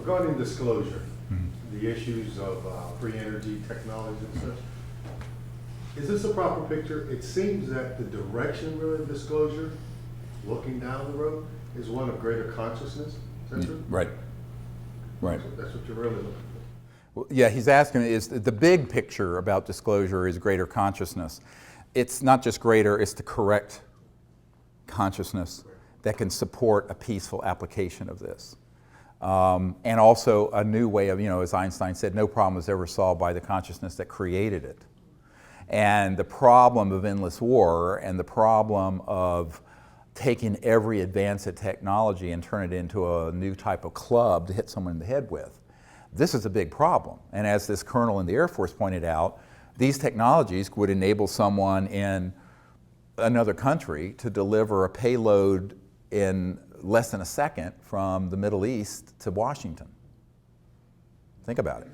regarding disclosure, the issues of free energy technology and such, is this a proper picture? It seems that the direction really of disclosure, looking down the road, is one of greater consciousness. Is that true? Right. Right. That's what you're really looking for. Well, yeah, he's asking, is the big picture about disclosure is greater consciousness. It's not just greater, it's the correct consciousness that can support a peaceful application of this. And also a new way of, as Einstein said, no problem was ever solved by the consciousness that created it. And the problem of endless war and the problem of taking every advance in technology and turn it into a new type of club to hit someone in the head with, this is a big problem. And as this colonel in the Air Force pointed out, these technologies would enable someone in another country to deliver a payload in less than a second from the Middle East to Washington. Think about it.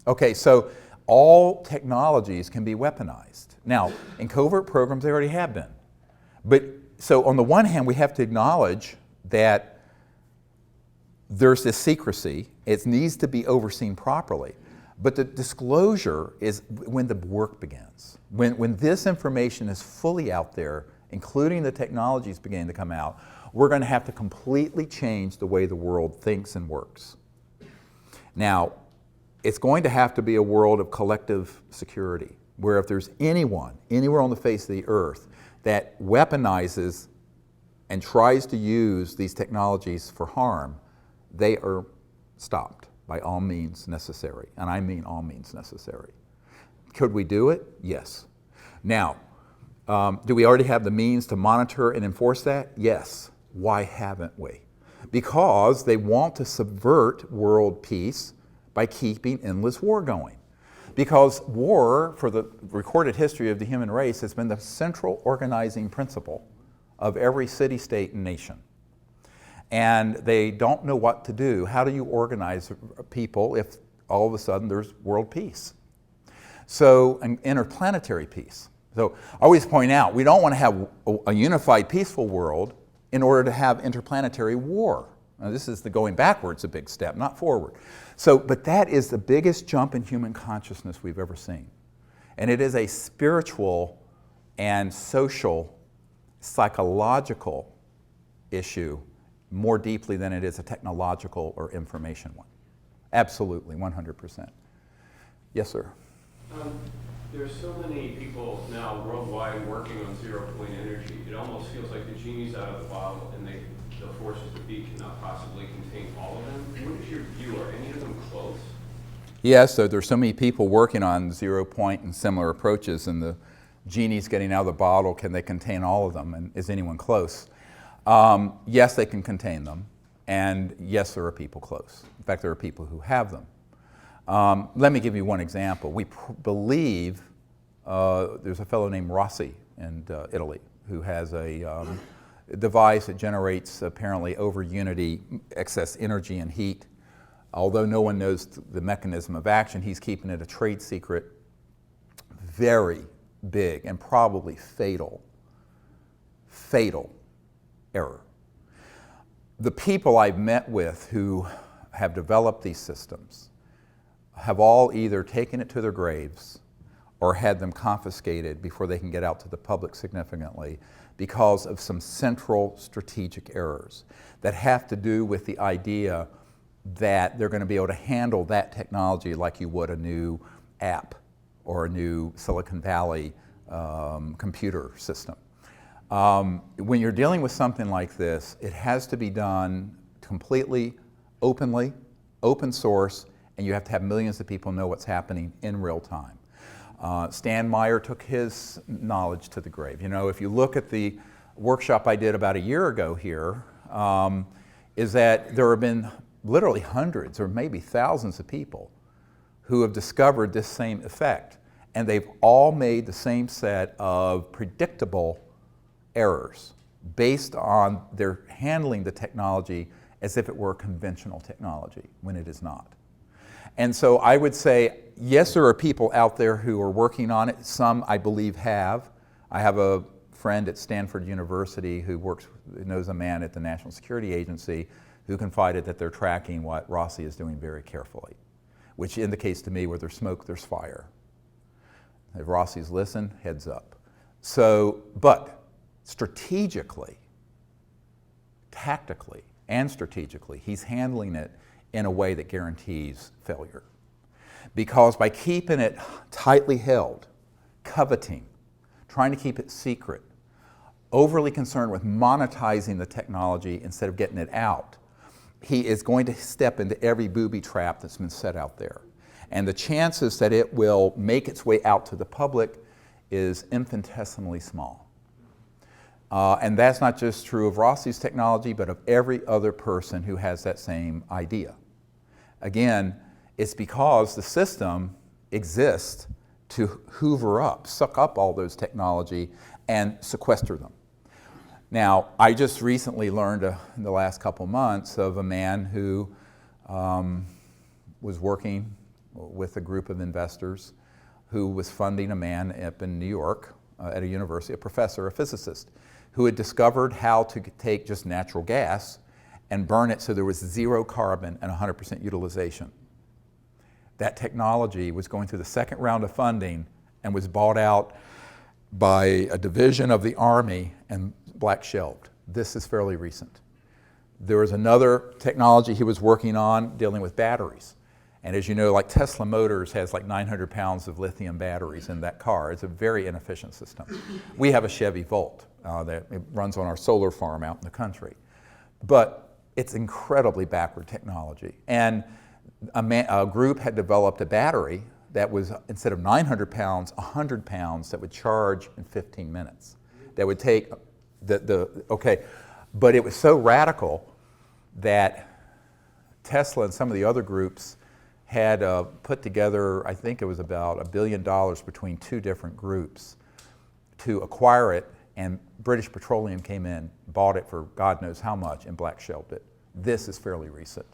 Okay, so all technologies can be weaponized. Now, in covert programs, they already have been. But so on the one hand, we have to acknowledge that there's this secrecy. It needs to be overseen properly. But the disclosure is when the work begins. When this information is fully out there, including the technologies beginning to come out, we're going to have to completely change the way the world thinks and works. Now, it's going to have to be a world of collective security, where if there's anyone, anywhere on the face of the earth, that weaponizes and tries to use these technologies for harm, they are stopped by all means necessary, and I mean all means necessary. Could we do it? Yes. Now, do we already have the means to monitor and enforce that? Yes. Why haven't we? Because they want to subvert world peace by keeping endless war going. Because war, for the recorded history of the human race, has been the central organizing principle of every city, state, and nation. And they don't know what to do. How do you organize people if all of a sudden there's world peace? So, an interplanetary peace. So, I always point out, we don't want to have a unified, peaceful world in order to have interplanetary war. Now, this is the going backwards a big step, not forward. So, but that is the biggest jump in human consciousness we've ever seen. And it is a spiritual and social, psychological issue more deeply than it is a technological or information one. Absolutely, 100%. Yes, sir? There's so many people now worldwide working on zero-point energy. It almost feels like the genie's out of the bottle and the forces that be cannot possibly contain all of them. What is your view? Are any of them close? Yes, so there's so many people working on zero-point and similar approaches, and the genie's getting out of the bottle. Can they contain all of them, and is anyone close? Yes, they can contain them, and yes, there are people close. In fact, there are people who have them. Let me give you one example. We believe there's a fellow named Rossi in Italy who has a device that generates apparently over unity excess energy and heat. Although no one knows the mechanism of action, he's keeping it a trade secret. Very big and probably fatal error. The people I've met with who have developed these systems have all either taken it to their graves or had them confiscated before they can get out to the public significantly because of some central strategic errors that have to do with the idea that they're going to be able to handle that technology like you would a new app or a new Silicon Valley computer system. When you're dealing with something like this, it has to be done completely openly, open source, and you have to have millions of people know what's happening in real time. Stan Meyer took his knowledge to the grave. You know, if you look at the workshop I did about a year ago here, is that there have been literally hundreds or maybe thousands of people who have discovered this same effect, and they've all made the same set of predictable errors based on their handling the technology as if it were conventional technology when it is not. And so I would say, yes, there are people out there who are working on it. Some, I believe, have. I have a friend at Stanford University who knows a man at the National Security Agency who confided that they're tracking what Rossi is doing very carefully, which indicates to me where there's smoke, there's fire. If Rossi's listened, heads up. So, but strategically, tactically, and strategically, he's handling it in a way that guarantees failure. Because by keeping it tightly held, coveting, trying to keep it secret, overly concerned with monetizing the technology instead of getting it out, he is going to step into every booby trap that's been set out there. And the chances that it will make its way out to the public is infinitesimally small. And that's not just true of Rossi's technology, but of every other person who has that same idea. Again, it's because the system exists to hoover up, suck up all those technology and sequester them. Now, I just recently learned in the last couple months of a man who was working with a group of investors who was funding a man up in New York at a university, a professor, a physicist, who had discovered how to take just natural gas and burn it so there was 0 carbon and 100% utilization. That technology was going through the second round of funding and was bought out by a division of the Army and black shelved. This is fairly recent. There was another technology he was working on dealing with batteries. And as you know, like Tesla Motors has like 900 pounds of lithium batteries in that car. It's a very inefficient system. We have a Chevy Volt that it runs on our solar farm out in the country. But it's incredibly backward technology. And a group had developed a battery that was, instead of 900 pounds, 100 pounds that would charge in 15 minutes. That would take but it was so radical that Tesla and some of the other groups had put together, I think it was about $1 billion between 2 different groups to acquire it, and British Petroleum came in, bought it for God knows how much, and black shelved it. This is fairly recent.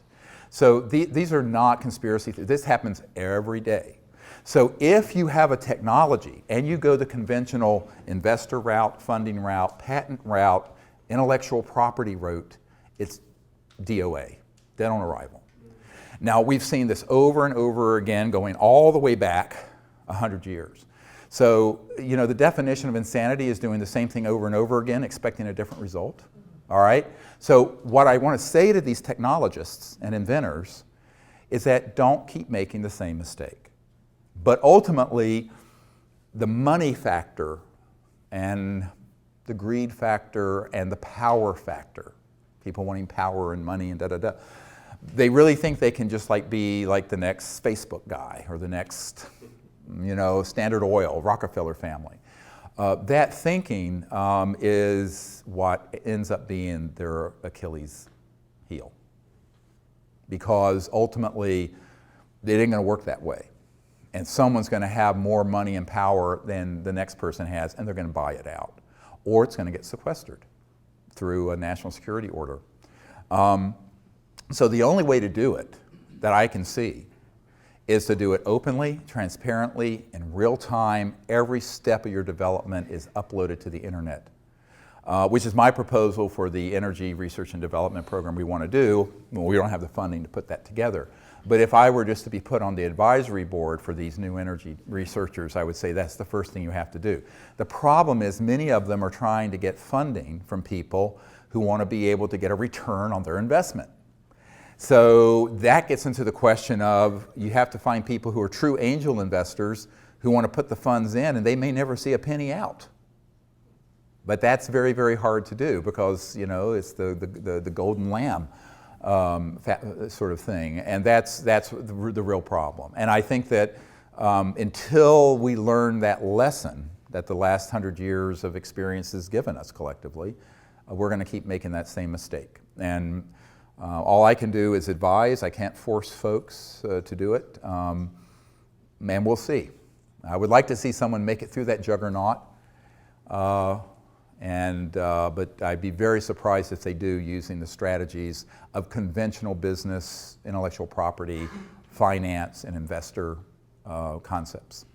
So these are not conspiracy theories. This happens every day. So if you have a technology and you go the conventional investor route, funding route, patent route, intellectual property route, it's DOA, dead on arrival. Now we've seen this over and over again going all the way back 100 years. So, you know, the definition of insanity is doing the same thing over and over again, expecting a different result. All right? So what I want to say to these technologists and inventors is that don't keep making the same mistake. But ultimately, the money factor and the greed factor and the power factor, people wanting power and money and da-da-da, they really think they can just like be like the next Facebook guy or the next, you know, Standard Oil, Rockefeller family. That thinking is what ends up being their Achilles heel. Because ultimately, it ain't gonna work that way. And someone's gonna have more money and power than the next person has, and they're gonna buy it out. Or it's gonna get sequestered through a national security order. So the only way to do it that I can see is to do it openly, transparently, in real time. Every step of your development is uploaded to the internet, which is my proposal for the energy research and development program we want to do. Well, we don't have the funding to put that together. But if I were just to be put on the advisory board for these new energy researchers, I would say that's the first thing you have to do. The problem is many of them are trying to get funding from people who want to be able to get a return on their investment. So that gets into the question of you have to find people who are true angel investors who want to put the funds in, and they may never see a penny out. But that's very, very hard to do because, you know, it's the golden lamb sort of thing. And that's the real problem. And I think that until we learn that lesson that the last 100 years of experience has given us collectively, we're going to keep making that same mistake. And all I can do is advise. I can't force folks to do it. And we'll see. I would like to see someone make it through that juggernaut. But I'd be very surprised if they do using the strategies of conventional business, intellectual property, finance, and investor concepts.